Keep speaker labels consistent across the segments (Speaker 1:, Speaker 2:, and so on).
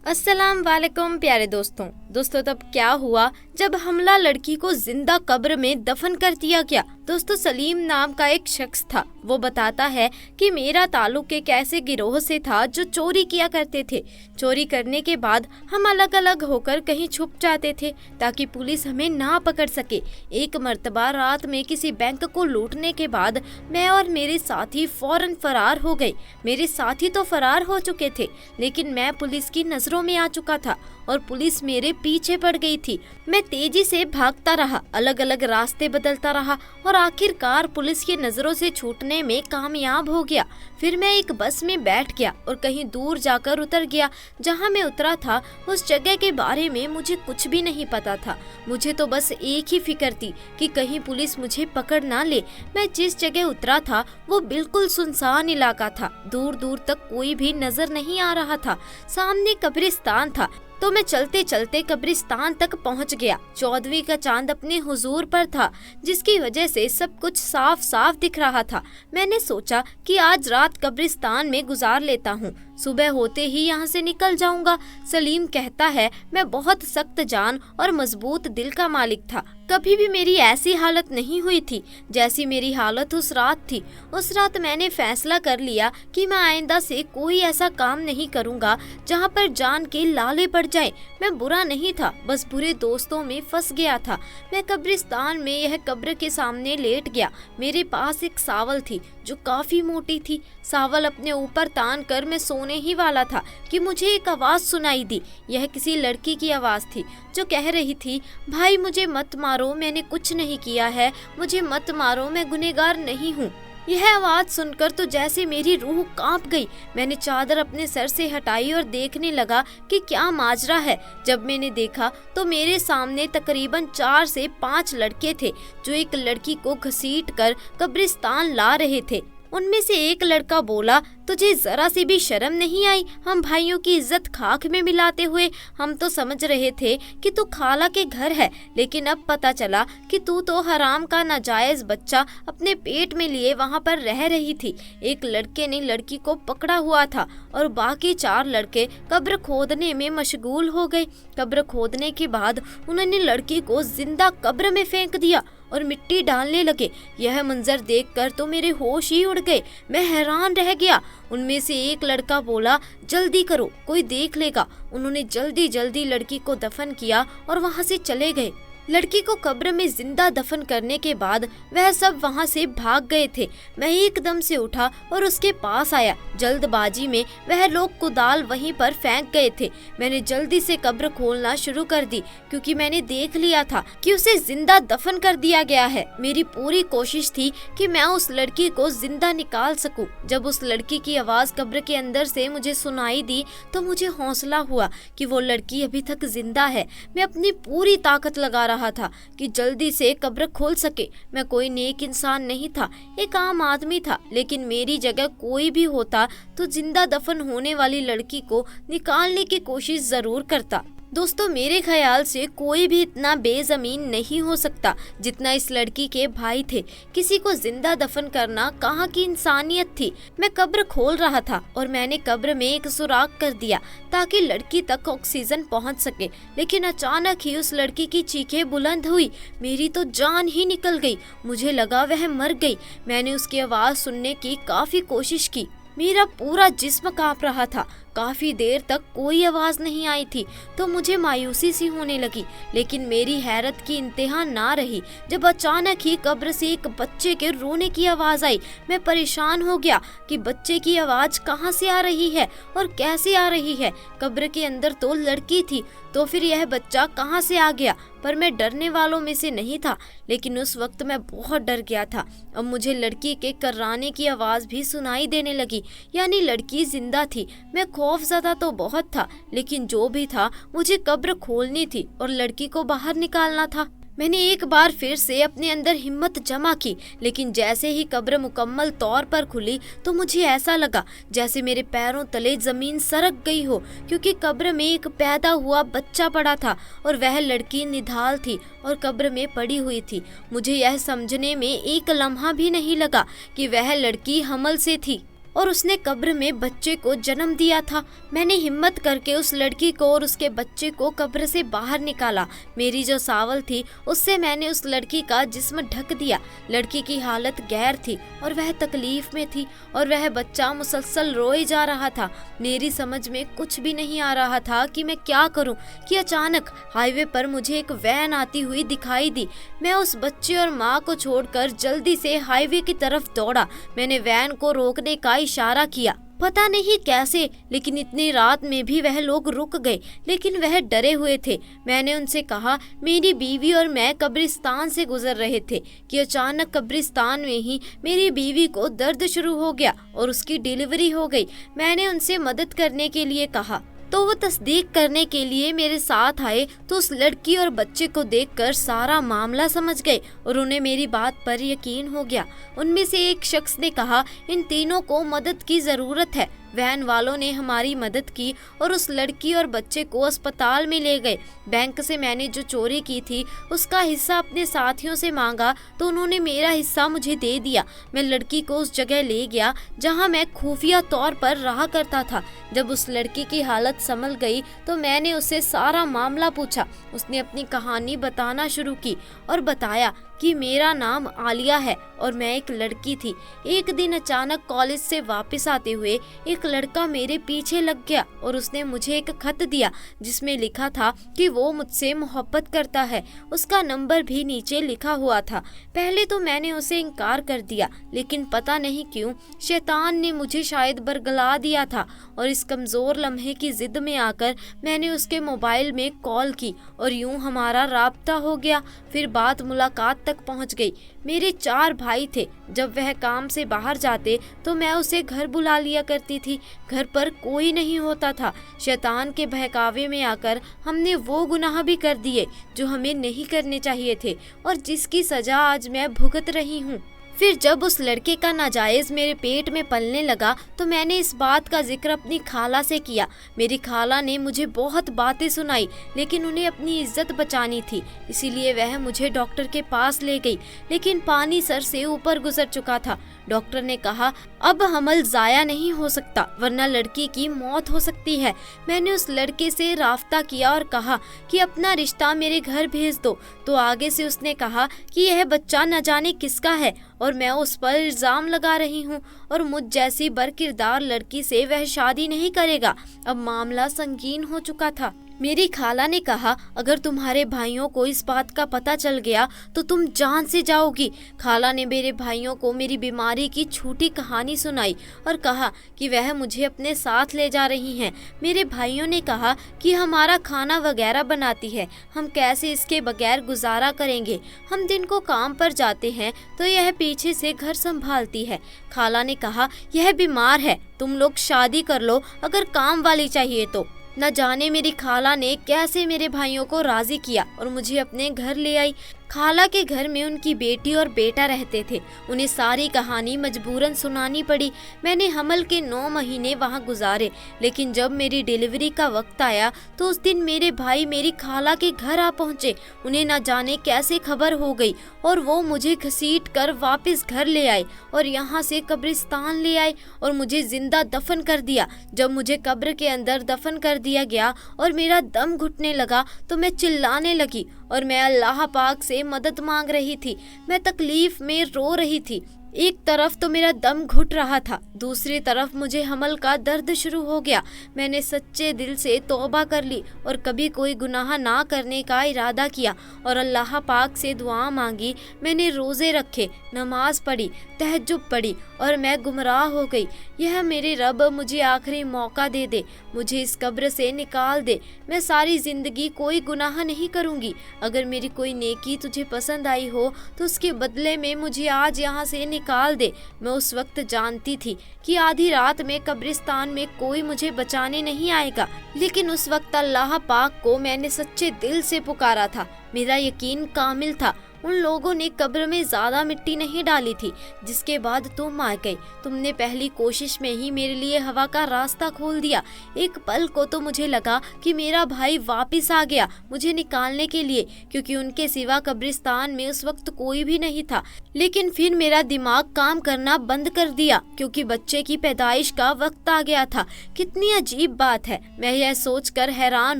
Speaker 1: अस्सलाम वालेकुम प्यारे दोस्तों तब क्या हुआ जब हमला लड़की को जिंदा कब्र में दफन कर दिया गया। दोस्तों सलीम नाम का एक शख्स था। वो बताता है कि मेरा ताल्लुक एक ऐसे गिरोह से था जो चोरी किया करते थे। चोरी करने के बाद हम अलग अलग होकर कहीं छुप जाते थे ताकि पुलिस हमें ना पकड़ सके। एक मर्तबा रात में किसी बैंक को लूटने के बाद मैं और मेरे साथी फौरन फरार हो गए। मेरे साथी तो फरार हो चुके थे लेकिन मैं पुलिस की नजरों में आ चुका था और पुलिस मेरे पीछे पड़ गई थी। मैं तेजी से भागता रहा, अलग अलग रास्ते बदलता रहा और आखिरकार पुलिस की नजरों से छूटने में कामयाब हो गया। फिर मैं एक बस में बैठ गया और कहीं दूर जाकर उतर गया। जहां मैं उतरा था उस जगह के बारे में मुझे कुछ भी नहीं पता था। मुझे तो बस एक ही फिक्र थी कि कहीं पुलिस मुझे पकड़ ना ले। मैं जिस जगह उतरा था वो बिल्कुल सुनसान इलाका था। दूर दूर तक कोई भी नजर नहीं आ रहा था। सामने कब्रिस्तान था तो मैं चलते चलते कब्रिस्तान तक पहुंच गया। 14वीं का चांद अपने हुजूर पर था जिसकी वजह से सब कुछ साफ साफ दिख रहा था। मैंने सोचा कि आज रात कब्रिस्तान में गुजार लेता हूँ, सुबह होते ही यहाँ से निकल जाऊंगा। सलीम कहता है मैं बहुत सख्त जान और मजबूत दिल का मालिक था। कभी भी मेरी ऐसी हालत नहीं हुई थी जैसी मेरी हालत उस रात थी। उस रात मैंने फैसला कर लिया कि मैं आइंदा से कोई ऐसा काम नहीं करूंगा जहाँ पर जान के लाले पड़ जाए। मैं बुरा नहीं था, बस बुरे दोस्तों में फंस गया था। मैं कब्रिस्तान में यह कब्र के सामने लेट गया। मेरे पास एक सावल थी जो काफी मोटी थी। सावल अपने ऊपर तान कर मैं सोने ही वाला था कि मुझे एक आवाज सुनाई दी। यह किसी लड़की की आवाज थी जो कह रही थी, भाई मुझे मत मारो, मैंने कुछ नहीं किया है, मुझे मत मारो, मैं गुनहगार नहीं हूँ। यह आवाज सुनकर तो जैसे मेरी रूह कांप गई। मैंने चादर अपने सर से हटाई और देखने लगा कि क्या माजरा है। जब मैंने देखा तो मेरे सामने तकरीबन 4 से 5 लड़के थे जो एक लड़की को घसीट कर कब्रिस्तान ला रहे थे। उनमें से एक लड़का बोला, तुझे जरा सी भी शर्म नहीं आई हम भाइयों की इज्जत खाक में मिलाते हुए? हम तो समझ रहे थे कि तू खाला के घर है, लेकिन अब पता चला कि तू तो हराम का नाजायज बच्चा अपने पेट में लिए वहां पर रह रही थी। एक लड़के ने लड़की को पकड़ा हुआ था और बाकी 4 लड़के कब्र खोदने में मशगूल हो गए। कब्र खोदने के बाद उन्होंने लड़की को जिंदा कब्र में फेंक दिया और मिट्टी डालने लगे। यह मंजर देखकर तो मेरे होश ही उड़ गए। मैं हैरान रह गया। उनमें से एक लड़का बोला, जल्दी करो कोई देख लेगा। उन्होंने जल्दी जल्दी लड़की को दफन किया और वहां से चले गए। लड़की को कब्र में जिंदा दफन करने के बाद वह सब वहां से भाग गए थे। मैं एकदम से उठा और उसके पास आया। जल्दबाजी में वह लोग कुदाल वहीं पर फेंक गए थे। मैंने जल्दी से कब्र खोलना शुरू कर दी क्योंकि मैंने देख लिया था कि उसे जिंदा दफन कर दिया गया है। मेरी पूरी कोशिश थी कि मैं उस लड़की को जिंदा निकाल सकूं। जब उस लड़की की आवाज कब्र के अंदर से मुझे सुनाई दी तो मुझे हौसला हुआ कि वो लड़की अभी तक जिंदा है। मैं अपनी पूरी ताकत लगा रहा था कि जल्दी से कब्र खोल सके। मैं कोई नेक इंसान नहीं था, एक आम आदमी था, लेकिन मेरी जगह कोई भी होता तो जिंदा दफन होने वाली लड़की को निकालने की कोशिश जरूर करता। दोस्तों मेरे ख्याल से कोई भी इतना बेजमीन नहीं हो सकता जितना इस लड़की के भाई थे। किसी को जिंदा दफन करना कहाँ की इंसानियत थी। मैं कब्र खोल रहा था और मैंने कब्र में एक सुराख कर दिया ताकि लड़की तक ऑक्सीजन पहुंच सके, लेकिन अचानक ही उस लड़की की चीखें बुलंद हुई। मेरी तो जान ही निकल गई। मुझे लगा वह मर गई। मैंने उसकी आवाज सुनने की काफी कोशिश की। मेरा पूरा जिस्म कांप रहा था। काफी देर तक कोई आवाज नहीं आई थी तो मुझे मायूसी सी होने लगी, लेकिन मेरी हैरत की इंतहा ना रही जब अचानक ही कब्र से एक बच्चे के रोने की आवाज आई। मैं परेशान हो गया कि बच्चे की आवाज कहाँ से आ रही है और कैसे आ रही है। कब्र के अंदर तो लड़की थी, तो फिर यह बच्चा कहाँ से आ गया? पर मैं डरने वालों में से नहीं था, लेकिन उस वक्त मैं बहुत डर गया था। अब मुझे लड़की के कर्राने की आवाज भी सुनाई देने लगी, यानी लड़की जिंदा थी। मैं खौफज़दा तो बहुत था, लेकिन जो भी था मुझे कब्र खोलनी थी और लड़की को बाहर निकालना था। मैंने एक बार फिर से अपने अंदर हिम्मत जमा की, लेकिन जैसे ही कब्र मुकम्मल तौर पर खुली तो मुझे ऐसा लगा जैसे मेरे पैरों तले जमीन सरक गई हो, क्योंकि कब्र में एक पैदा हुआ बच्चा पड़ा था और वह लड़की निढाल थी और कब्र में पड़ी हुई थी। मुझे यह समझने में एक लम्हा भी नहीं लगा कि वह लड़की हमल से थी। और उसने कब्र में बच्चे को जन्म दिया था। मैंने हिम्मत करके उस लड़की को और उसके बच्चे को कब्र से बाहर निकाला। मेरी जो सावल थी उससे मैंने उस लड़की का जिस्म ढक दिया। लड़की की हालत गैर थी और वह तकलीफ में थी और वह बच्चा मुसलसल रोए जा रहा था। मेरी समझ में कुछ भी नहीं आ रहा था कि मैं क्या करूं कि अचानक हाईवे पर मुझे एक वैन आती हुई दिखाई दी। मैं उस बच्चे और माँ को छोड़कर जल्दी से हाईवे की तरफ दौड़ा। मैंने वैन को रोकने का इशारा किया। पता नहीं कैसे, लेकिन इतनी रात में भी वह लोग रुक गए, लेकिन वह डरे हुए थे। मैंने उनसे कहा मेरी बीवी और मैं कब्रिस्तान से गुजर रहे थे कि अचानक कब्रिस्तान में ही मेरी बीवी को दर्द शुरू हो गया और उसकी डिलीवरी हो गई। मैंने उनसे मदद करने के लिए कहा तो वो तस्दीक करने के लिए मेरे साथ आए। तो उस लड़की और बच्चे को देखकर सारा मामला समझ गए और उन्हें मेरी बात पर यकीन हो गया। उनमें से एक शख्स ने कहा इन तीनों को मदद की ज़रूरत है। वैन वालों ने हमारी मदद की और उस लड़की और बच्चे को अस्पताल में ले गए। बैंक से मैंने जो चोरी की थी उसका हिस्सा अपने साथियों से मांगा तो उन्होंने मेरा हिस्सा मुझे दे दिया। मैं लड़की को उस जगह ले गया जहां मैं खुफिया तौर पर रहा करता था। जब उस लड़की की हालत संभल गई तो मैंने उससे सारा मामला पूछा। उसने अपनी कहानी बताना शुरू की और बताया कि मेरा नाम आलिया है और मैं एक लड़की थी। एक दिन अचानक कॉलेज से वापस आते हुए एक लड़का मेरे पीछे लग गया और उसने मुझे एक खत दिया जिसमें लिखा था कि वो मुझसे मोहब्बत करता है। उसका नंबर भी नीचे लिखा हुआ था। पहले तो मैंने उसे इनकार कर दिया, लेकिन पता नहीं क्यों शैतान ने मुझे शायद बरगला दिया था और इस कमज़ोर लम्हे की जिद में आकर मैंने उसके मोबाइल में कॉल की और यूं हमारा राब्ता हो गया। फिर बात मुलाकात तक पहुंच गई। मेरे 4 भाई थे। जब वह काम से बाहर जाते तो मैं उसे घर बुला लिया करती थी। घर पर कोई नहीं होता था। शैतान के बहकावे में आकर हमने वो गुनाह भी कर दिए जो हमें नहीं करने चाहिए थे और जिसकी सजा आज मैं भुगत रही हूँ। फिर जब उस लड़के का नाजायज़ मेरे पेट में पलने लगा तो मैंने इस बात का जिक्र अपनी खाला से किया। मेरी खाला ने मुझे बहुत बातें सुनाई, लेकिन उन्हें अपनी इज्जत बचानी थी, इसीलिए वह मुझे डॉक्टर के पास ले गई। लेकिन पानी सर से ऊपर गुजर चुका था। डॉक्टर ने कहा अब हमल ज़ाया नहीं हो सकता वरना लड़की की मौत हो सकती है। मैंने उस लड़के से राब्ता किया और कहा कि अपना रिश्ता मेरे घर भेज दो। तो आगे से उसने कहा कि यह बच्चा न जाने किसका है और मैं उस पर इल्ज़ाम लगा रही हूँ और मुझ जैसी बरकिरदार लड़की से वह शादी नहीं करेगा। अब मामला संगीन हो चुका था। मेरी खाला ने कहा अगर तुम्हारे भाइयों को इस बात का पता चल गया तो तुम जान से जाओगी। खाला ने मेरे भाइयों को मेरी बीमारी की झूठी कहानी सुनाई और कहा कि वह मुझे अपने साथ ले जा रही हैं। मेरे भाइयों ने कहा कि हमारा खाना वगैरह बनाती है, हम कैसे इसके बगैर गुजारा करेंगे। हम दिन को काम पर जाते हैं तो यह पीछे से घर संभालती है। खाला ने कहा यह बीमार है, तुम लोग शादी कर लो अगर काम वाली चाहिए तो। न जाने मेरी खाला ने कैसे मेरे भाइयों को राजी किया और मुझे अपने घर ले आई। खाला के घर में उनकी बेटी और बेटा रहते थे। उन्हें सारी कहानी मजबूरन सुनानी पड़ी। मैंने हमल के 9 महीने वहाँ गुजारे, लेकिन जब मेरी डिलीवरी का वक्त आया तो उस दिन मेरे भाई मेरी खाला के घर आ पहुँचे। उन्हें न जाने कैसे खबर हो गई और वो मुझे घसीट कर वापस घर ले आए और यहाँ से कब्रिस्तान ले आए और मुझे जिंदा दफन कर दिया। जब मुझे कब्र के अंदर दफन कर दिया गया और मेरा दम घुटने लगा तो मैं चिल्लाने लगी और मैं अल्लाह पाक से मदद मांग रही थी। मैं तकलीफ में रो रही थी। एक तरफ तो मेरा दम घुट रहा था, दूसरी तरफ मुझे हमल का दर्द शुरू हो गया। मैंने सच्चे दिल से तौबा कर ली और कभी कोई गुनाह ना करने का इरादा किया और अल्लाह पाक से दुआ मांगी। मैंने रोज़े रखे, नमाज पढ़ी, तहज्जुद पढ़ी और मैं गुमराह हो गई। यह मेरे रब मुझे आखिरी मौका दे दे, मुझे इस कब्र से निकाल दे। मैं सारी ज़िंदगी कोई गुनाह नहीं करूँगी। अगर मेरी कोई नेकी तुझे पसंद आई हो तो उसके बदले में मुझे आज यहाँ से निकाल दे। मैं उस वक्त जानती थी कि आधी रात में कब्रिस्तान में कोई मुझे बचाने नहीं आएगा, लेकिन उस वक्त अल्लाह पाक को मैंने सच्चे दिल से पुकारा था। मेरा यकीन कामिल था उन लोगों ने कब्र में ज्यादा मिट्टी नहीं डाली थी, जिसके बाद तुम आ गई। तुमने पहली कोशिश में ही मेरे लिए हवा का रास्ता खोल दिया। एक पल को तो मुझे लगा कि मेरा भाई वापस आ गया मुझे निकालने के लिए, क्योंकि उनके सिवा कब्रिस्तान में उस वक्त कोई भी नहीं था। लेकिन फिर मेरा दिमाग काम करना बंद कर दिया, क्योंकि बच्चे की पैदाइश का वक्त आ गया था। कितनी अजीब बात है। मैं यह सोचकर हैरान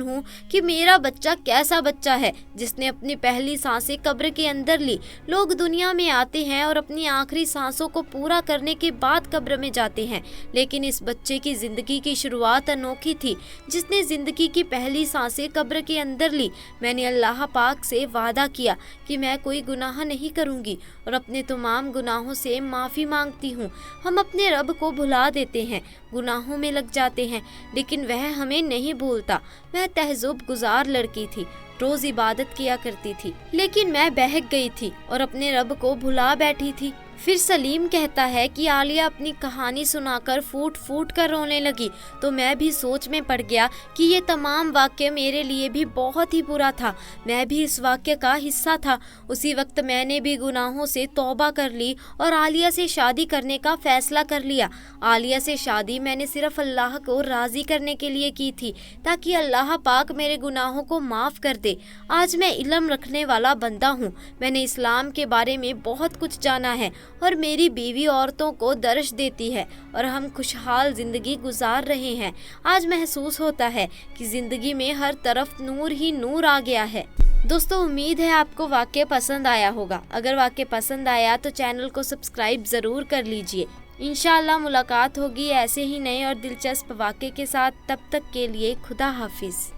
Speaker 1: हूँ कि मेरा बच्चा कैसा बच्चा है जिसने अपनी पहली सांसें कब्र के अंदर ली। लोग दुनिया में आते हैं और अपनी आखिरी सांसों को पूरा करने के बाद कब्र में जाते हैं, लेकिन इस बच्चे की जिंदगी की शुरुआत अनोखी थी, जिसने जिंदगी की पहली सांसें कब्र के अंदर ली। मैंने अल्लाह पाक से वादा किया कि मैं कोई गुनाह नहीं करूंगी और अपने तमाम गुनाहों से माफ़ी मांगती हूँ। हम अपने रब को भुला देते हैं, गुनाहों में लग जाते हैं, लेकिन वह हमें नहीं भूलता। मैं तहज़्ज़ुब गुजार लड़की थी, रोज इबादत किया करती थी, लेकिन मैं बहक गई थी और अपने रब को भुला बैठी थी। फिर सलीम कहता है कि आलिया अपनी कहानी सुनाकर फूट फूट कर रोने लगी, तो मैं भी सोच में पड़ गया कि ये तमाम वाक्य मेरे लिए भी बहुत ही बुरा था। मैं भी इस वाक्य का हिस्सा था। उसी वक्त मैंने भी गुनाहों से तौबा कर ली और आलिया से शादी करने का फैसला कर लिया। आलिया से शादी मैंने सिर्फ अल्लाह को राज़ी करने के लिए की थी, ताकि अल्लाह पाक मेरे गुनाहों को माफ़ कर दे। आज मैं इल्म रखने वाला बंदा हूँ। मैंने इस्लाम के बारे में बहुत कुछ जाना है और मेरी बीवी औरतों को दर्श देती है और हम खुशहाल जिंदगी गुजार रहे हैं। आज महसूस होता है कि जिंदगी में हर तरफ नूर ही नूर आ गया है। दोस्तों, उम्मीद है आपको वाक्य पसंद आया होगा। अगर वाक्य पसंद आया तो चैनल को सब्सक्राइब ज़रूर कर लीजिए। इंशाअल्लाह मुलाकात होगी ऐसे ही नए और दिलचस्प वाक्य के साथ। तब तक के लिए खुदा हाफिज़।